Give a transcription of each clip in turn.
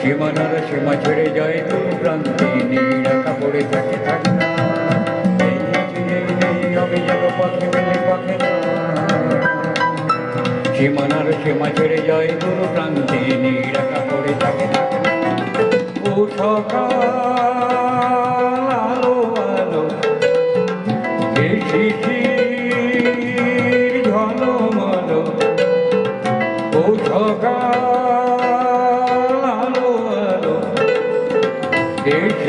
সীমানার সীমা ছেড়ে যায় দূর প্রান্তে নীড়াকা পড়ে থাকে থাকে না আমি যেন পাখি মেলে পাখি না সীমানার সীমা ছেড়ে যায় দূর প্রান্তে নীড়াকা পড়ে থাকে থাকে না ও সকাল আলো আলো এই শিশির ঝলমলো ও সকাল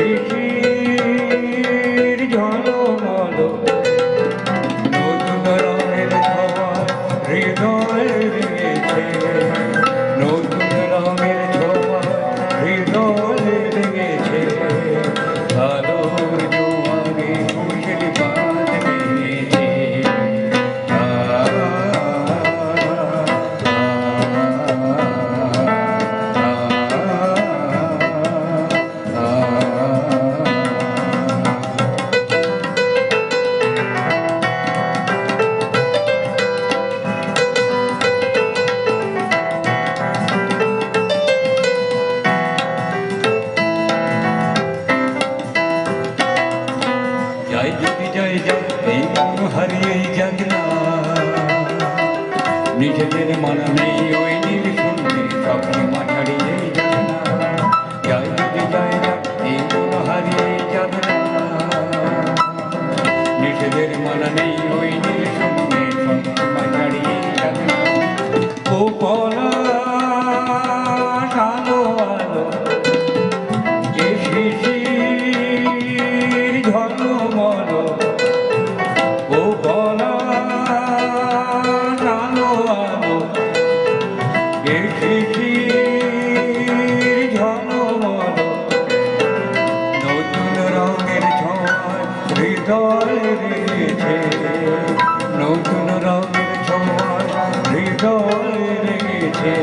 শিশির ঝলমলো নতুন রঙের ছোঁয়া হৃদয়ে লেগেছে নতুন রঙের ছোঁয়া হৃদয়ে লেগেছে আলোর জোয়ারে খুশির বাঁধ বেঁধেছে হারিয়েই যাক না নিজেদের মানা নেই ওই নীল শুনতে সবকে মাঠাড়িয়েই যাক না যাই যদি যায় যাক এই মন হারিয়েই যাক না নিজেদের মানা নেই ওই নীল শুনতে সবকে মাঠাড়িয়েই যাক না ও পলা আলো আলো যে শিশির ঝলমলো নতুন রঙের ছোঁয়া হৃদয়ে লেগেছে নতুন রঙের ছোঁয়া হৃদয়ে লেগেছে